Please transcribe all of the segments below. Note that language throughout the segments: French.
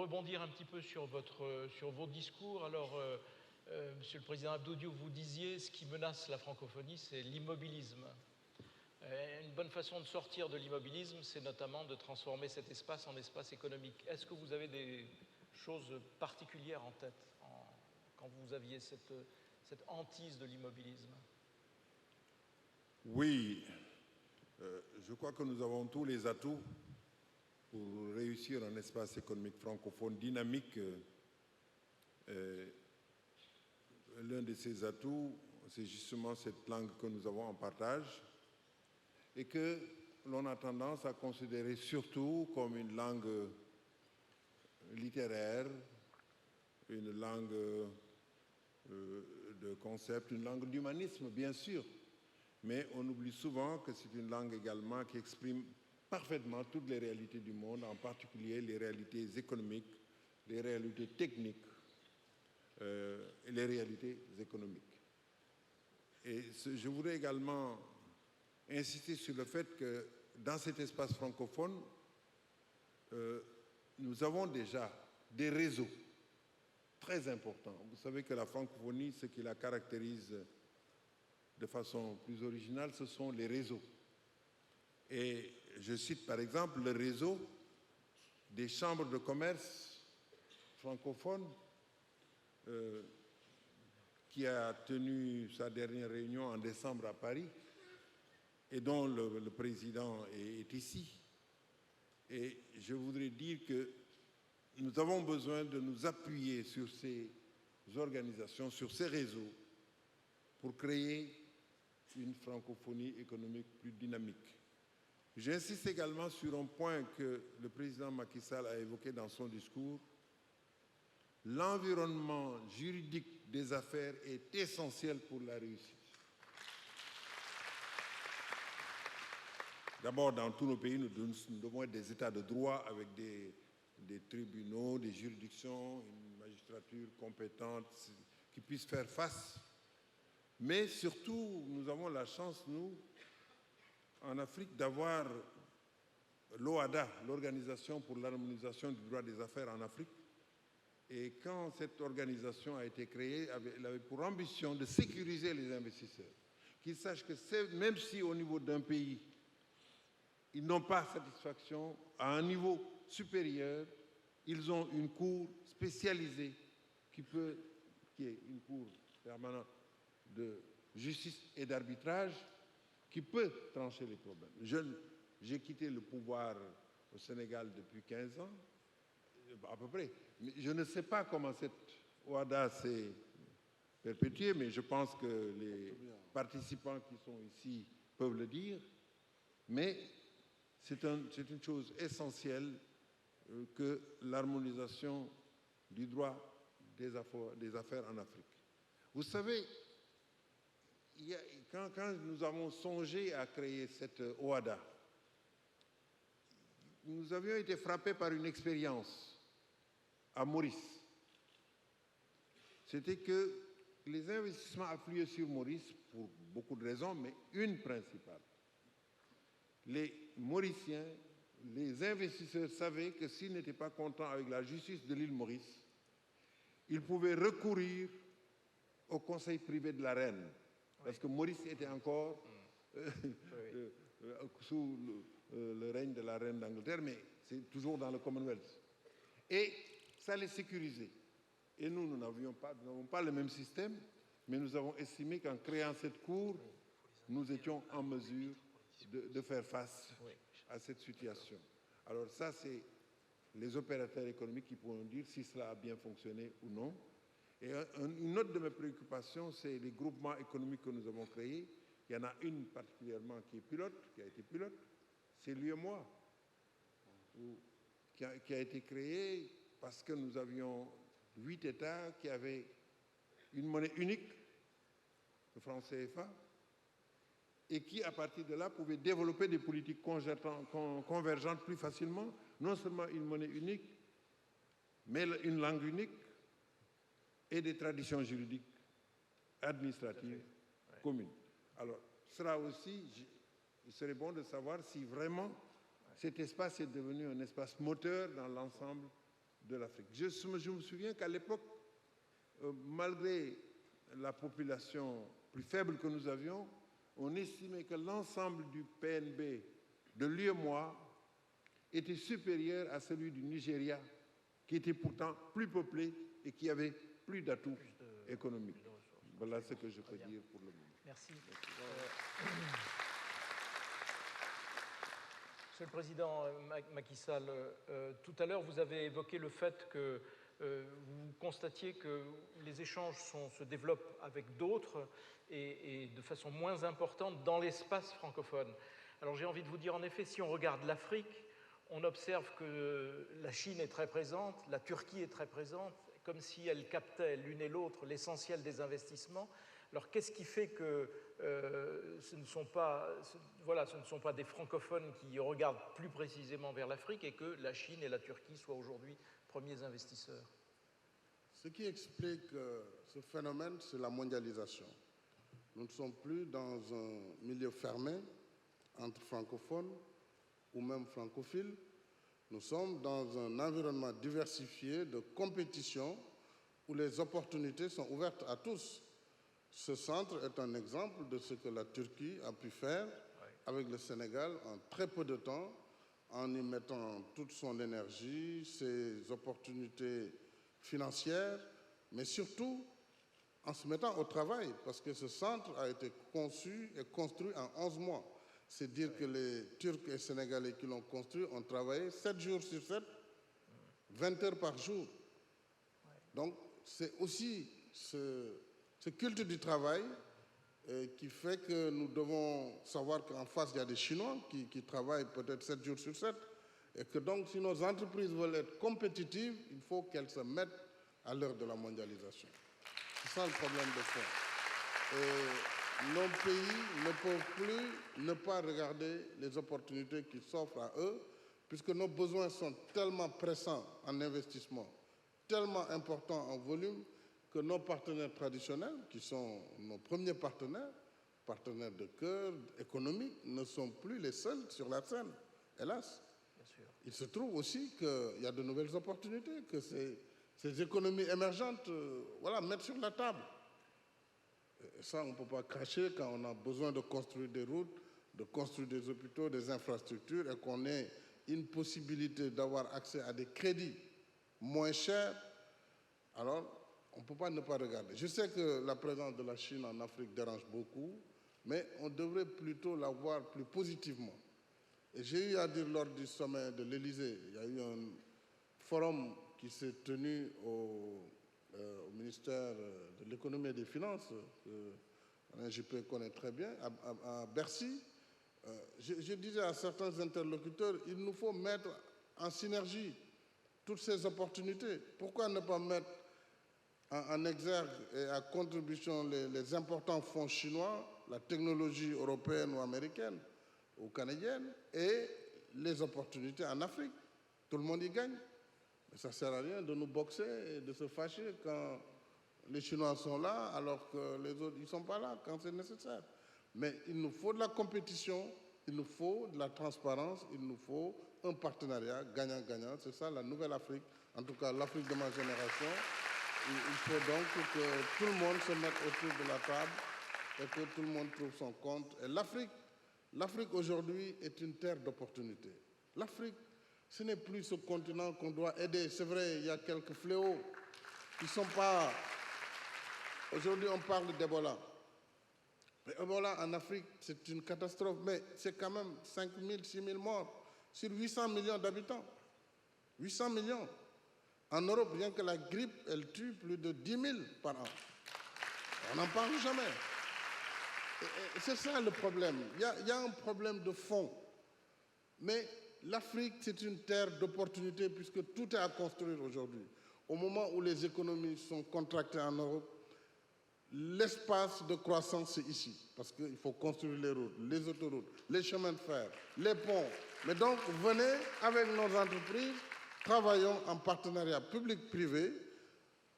rebondir un petit peu sur vos discours, alors, Monsieur le Président Abdou Diouf, vous disiez ce qui menace la francophonie, c'est l'immobilisme. Une bonne façon de sortir de l'immobilisme, c'est notamment de transformer cet espace en espace économique. Est-ce que vous avez des choses particulières en tête quand vous aviez cette hantise de l'immobilisme? Oui, je crois que nous avons tous les atouts pour réussir un espace économique francophone dynamique. L'un de ces atouts, c'est justement cette langue que nous avons en partage et que l'on a tendance à considérer surtout comme une langue littéraire, une langue de concept, une langue d'humanisme, bien sûr. Mais on oublie souvent que c'est une langue également qui exprime parfaitement toutes les réalités du monde, en particulier les réalités économiques, les réalités techniques et les réalités économiques. Et je voudrais également insister sur le fait que dans cet espace francophone, nous avons déjà des réseaux très importants. Vous savez que la francophonie, ce qui la caractérise de façon plus originale, ce sont les réseaux. Et je cite par exemple le réseau des chambres de commerce francophones qui a tenu sa dernière réunion en décembre à Paris et dont le président est ici. Et je voudrais dire que nous avons besoin de nous appuyer sur ces organisations, sur ces réseaux, pour créer une francophonie économique plus dynamique. J'insiste également sur un point que le président Macky Sall a évoqué dans son discours. L'environnement juridique des affaires est essentiel pour la réussite. D'abord, dans tous nos pays, nous devons être des États de droit avec des tribunaux, des juridictions, une magistrature compétente qui puisse faire face. Mais surtout, nous avons la chance, nous, en Afrique, d'avoir l'OHADA, l'Organisation pour l'harmonisation du droit des affaires en Afrique. Et quand cette organisation a été créée, elle avait pour ambition de sécuriser les investisseurs. Qu'ils sachent que même si au niveau d'un pays, ils n'ont pas satisfaction, à un niveau supérieur, ils ont une cour spécialisée qui est une cour permanente de justice et d'arbitrage qui peut trancher les problèmes. J'ai quitté le pouvoir au Sénégal depuis 15 ans, à peu près. Mais je ne sais pas comment cette OHADA s'est perpétuée, mais je pense que les participants qui sont ici peuvent le dire. Mais c'est une chose essentielle que l'harmonisation du droit des affaires en Afrique. Vous savez, quand nous avons songé à créer cette OHADA, nous avions été frappés par une expérience à Maurice. C'était que les investissements affluaient sur Maurice pour beaucoup de raisons, mais une principale. Les Mauriciens, les investisseurs savaient que s'ils n'étaient pas contents avec la justice de l'île Maurice, ils pouvaient recourir au conseil privé de la reine. Parce que Maurice était encore sous le règne de la reine d'Angleterre, mais c'est toujours dans le Commonwealth. Et ça les sécurisait. Et nous n'avons pas le même système, mais nous avons estimé qu'en créant cette cour, nous étions en mesure de faire face à cette situation. Alors ça, c'est les opérateurs économiques qui pourront dire si cela a bien fonctionné ou non. Et une autre de mes préoccupations, c'est les groupements économiques que nous avons créés. Il y en a une particulièrement qui a été pilote, c'est l'UEMOA, qui a été créée parce que nous avions 8 États qui avaient une monnaie unique, le franc CFA, et qui, à partir de là, pouvaient développer des politiques convergentes plus facilement, non seulement une monnaie unique, mais une langue unique, et des traditions juridiques administratives communes. Alors, cela aussi, il serait bon de savoir si vraiment cet espace est devenu un espace moteur dans l'ensemble de l'Afrique. Je me souviens qu'à l'époque, malgré la population plus faible que nous avions, on estimait que l'ensemble du PNB de l'UEMOA était supérieur à celui du Nigeria, qui était pourtant plus peuplé et qui avait plus d'atouts économiques. Voilà ce que je peux dire pour le moment. Merci. Monsieur le Président Macky Sall, tout à l'heure, vous avez évoqué le fait que vous constatiez que les échanges se développent avec d'autres et de façon moins importante dans l'espace francophone. Alors j'ai envie de vous dire, en effet, si on regarde l'Afrique, on observe que la Chine est très présente, la Turquie est très présente, comme si elles captaient l'une et l'autre l'essentiel des investissements. Alors qu'est-ce qui fait que ce ne sont pas des francophones qui regardent plus précisément vers l'Afrique et que la Chine et la Turquie soient aujourd'hui premiers investisseurs? Ce qui explique ce phénomène, c'est la mondialisation. Nous ne sommes plus dans un milieu fermé entre francophones ou même francophiles. Nous sommes dans un environnement diversifié de compétition où les opportunités sont ouvertes à tous. Ce centre est un exemple de ce que la Turquie a pu faire avec le Sénégal en très peu de temps, en y mettant toute son énergie, ses opportunités financières, mais surtout en se mettant au travail, parce que ce centre a été conçu et construit en 11 mois. C'est dire que les Turcs et Sénégalais qui l'ont construit ont travaillé 7 jours sur 7, 20 heures par jour. Donc, c'est aussi ce culte du travail qui fait que nous devons savoir qu'en face, il y a des Chinois qui travaillent peut-être 7 jours sur 7, et que donc, si nos entreprises veulent être compétitives, il faut qu'elles se mettent à l'heure de la mondialisation. C'est ça le problème de fond. Et nos pays ne peuvent plus ne pas regarder les opportunités qui s'offrent à eux, puisque nos besoins sont tellement pressants en investissement, tellement importants en volume, que nos partenaires traditionnels, qui sont nos premiers partenaires de cœur, économiques, ne sont plus les seuls sur la scène, hélas. Bien sûr. Il se trouve aussi qu'il y a de nouvelles opportunités, que ces économies émergentes mettent sur la table. Et ça, on ne peut pas cracher quand on a besoin de construire des routes, de construire des hôpitaux, des infrastructures, et qu'on ait une possibilité d'avoir accès à des crédits moins chers. Alors, on ne peut pas ne pas regarder. Je sais que la présence de la Chine en Afrique dérange beaucoup, mais on devrait plutôt la voir plus positivement. Et j'ai eu à dire lors du sommet de l'Élysée, il y a eu un forum qui s'est tenu au ministère de l'économie et des finances, que Alain Juppé connaît très bien, à Bercy. Je disais à certains interlocuteurs, il nous faut mettre en synergie toutes ces opportunités. Pourquoi ne pas mettre en exergue et à contribution les importants fonds chinois, la technologie européenne ou américaine ou canadienne, et les opportunités en Afrique? Tout le monde y gagne. Mais ça ne sert à rien de nous boxer et de se fâcher quand les Chinois sont là, alors que les autres ne sont pas là quand c'est nécessaire. Mais il nous faut de la compétition, il nous faut de la transparence, il nous faut un partenariat gagnant-gagnant. C'est ça la nouvelle Afrique, en tout cas l'Afrique de ma génération. Il faut donc que tout le monde se mette autour de la table et que tout le monde trouve son compte. Et l'Afrique aujourd'hui est une terre d'opportunités. L'Afrique, ce n'est plus ce continent qu'on doit aider. C'est vrai, il y a quelques fléaux qui ne sont pas... Aujourd'hui, on parle d'Ebola. Mais Ebola en Afrique, c'est une catastrophe, mais c'est quand même 5 000, 6 000 morts sur 800 millions d'habitants. 800 millions. En Europe, rien que la grippe, elle tue plus de 10 000 par an. On n'en parle jamais. Et c'est ça le problème. Il y a un problème de fond. Mais l'Afrique, c'est une terre d'opportunités puisque tout est à construire aujourd'hui. Au moment où les économies sont contractées en Europe, l'espace de croissance, c'est ici. Parce qu'il faut construire les routes, les autoroutes, les chemins de fer, les ponts. Mais donc, venez avec nos entreprises, travaillons en partenariat public-privé,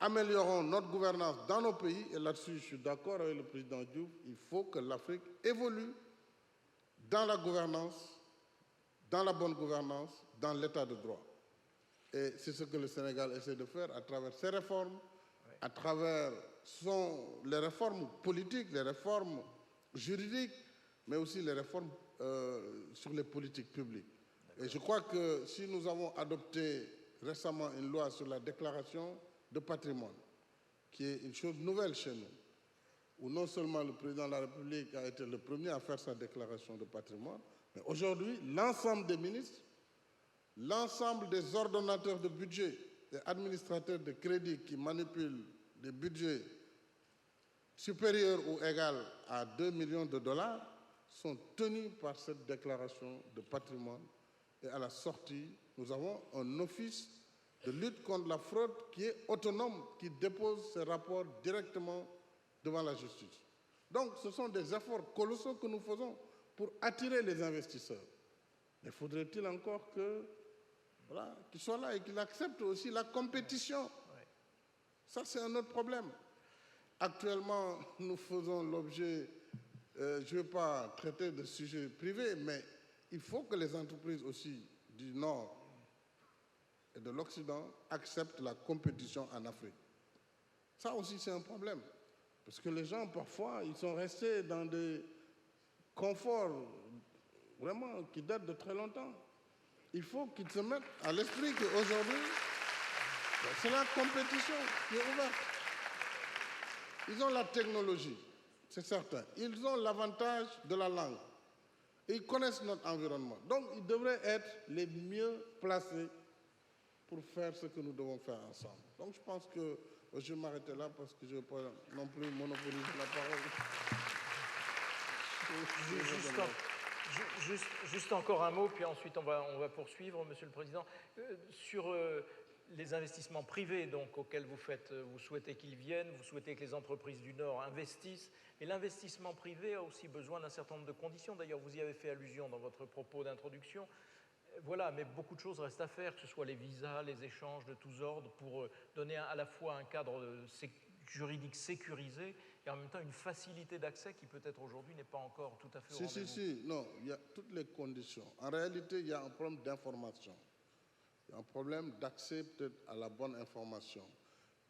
améliorons notre gouvernance dans nos pays. Et là-dessus, je suis d'accord avec le président Diouf, il faut que l'Afrique évolue dans la gouvernance, dans la bonne gouvernance, dans l'état de droit. Et c'est ce que le Sénégal essaie de faire à travers ses réformes, à travers les réformes politiques, les réformes juridiques, mais aussi les réformes sur les politiques publiques. Et je crois que si nous avons adopté récemment une loi sur la déclaration de patrimoine, qui est une chose nouvelle chez nous, où non seulement le président de la République a été le premier à faire sa déclaration de patrimoine, mais aujourd'hui, l'ensemble des ministres, l'ensemble des ordonnateurs de budget, des administrateurs de crédit qui manipulent des budgets supérieurs ou égaux à 2 millions de dollars sont tenus par cette déclaration de patrimoine. Et à la sortie, nous avons un office de lutte contre la fraude qui est autonome, qui dépose ses rapports directement devant la justice. Donc, ce sont des efforts colossaux que nous faisons pour attirer les investisseurs. Mais faudrait-il encore qu'ils soient là et qu'ils acceptent aussi la compétition. Ça, c'est un autre problème. Actuellement, nous faisons l'objet, je ne vais pas traiter de sujets privés, mais il faut que les entreprises aussi du Nord et de l'Occident acceptent la compétition en Afrique. Ça aussi, c'est un problème. Parce que les gens, parfois, ils sont restés dans des conforts vraiment qui datent de très longtemps. Il faut qu'ils se mettent à l'esprit qu'aujourd'hui, c'est la compétition qui est ouverte. Ils ont la technologie, c'est certain. Ils ont l'avantage de la langue. Et ils connaissent notre environnement. Donc, ils devraient être les mieux placés pour faire ce que nous devons faire ensemble. Donc, je pense que je vais m'arrêter là parce que je ne veux pas non plus monopoliser la parole. Juste encore un mot, puis ensuite on va poursuivre, Monsieur le Président. Sur les investissements privés donc, auxquels vous souhaitez qu'ils viennent, vous souhaitez que les entreprises du Nord investissent, et l'investissement privé a aussi besoin d'un certain nombre de conditions. D'ailleurs, vous y avez fait allusion dans votre propos d'introduction. Voilà, mais beaucoup de choses restent à faire, que ce soit les visas, les échanges de tous ordres, pour donner à la fois un cadre juridique sécurisé et en même temps une facilité d'accès qui peut-être aujourd'hui n'est pas encore tout à fait au rendez-vous. Si, non, il y a toutes les conditions. En réalité, il y a un problème d'information. Il y a un problème d'accès peut-être à la bonne information.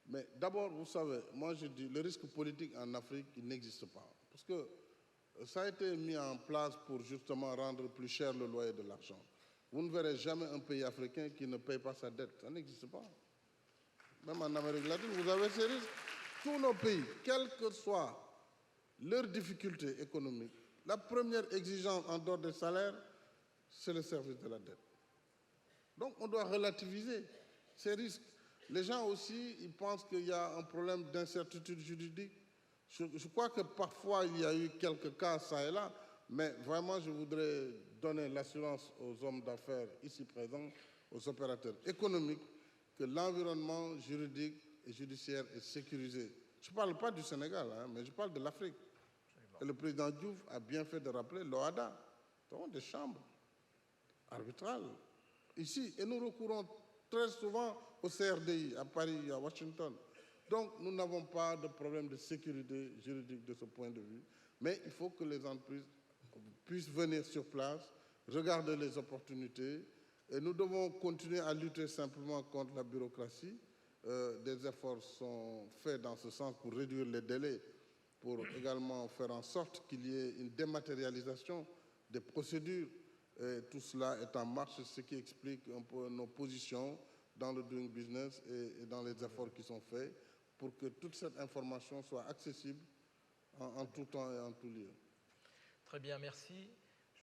Mais d'abord, vous savez, moi je dis, le risque politique en Afrique, il n'existe pas. Parce que ça a été mis en place pour justement rendre plus cher le loyer de l'argent. Vous ne verrez jamais un pays africain qui ne paye pas sa dette. Ça n'existe pas. Même en Amérique latine, vous avez ces risques. Tous nos pays, quelles que soient leurs difficultés économiques, la première exigence en dehors des salaires, c'est le service de la dette. Donc on doit relativiser ces risques. Les gens aussi, ils pensent qu'il y a un problème d'incertitude juridique. Je crois que parfois il y a eu quelques cas, ça et là, mais vraiment je voudrais donner l'assurance aux hommes d'affaires ici présents, aux opérateurs économiques, que l'environnement juridique et judiciaire est sécurisé. Je ne parle pas du Sénégal, mais je parle de l'Afrique. Et le président Diouf a bien fait de rappeler l'OHADA. Nous avons des chambres arbitrales ici, et nous recourons très souvent au CRDI, à Paris, à Washington. Donc, nous n'avons pas de problème de sécurité juridique de ce point de vue, mais il faut que les entreprises puissent venir sur place, regarder les opportunités, et nous devons continuer à lutter simplement contre la bureaucratie. Des efforts sont faits dans ce sens pour réduire les délais, pour également faire en sorte qu'il y ait une dématérialisation des procédures. Et tout cela est en marche, ce qui explique un peu nos positions dans le doing business et dans les efforts qui sont faits pour que toute cette information soit accessible en tout temps et en tout lieu. Très bien, merci.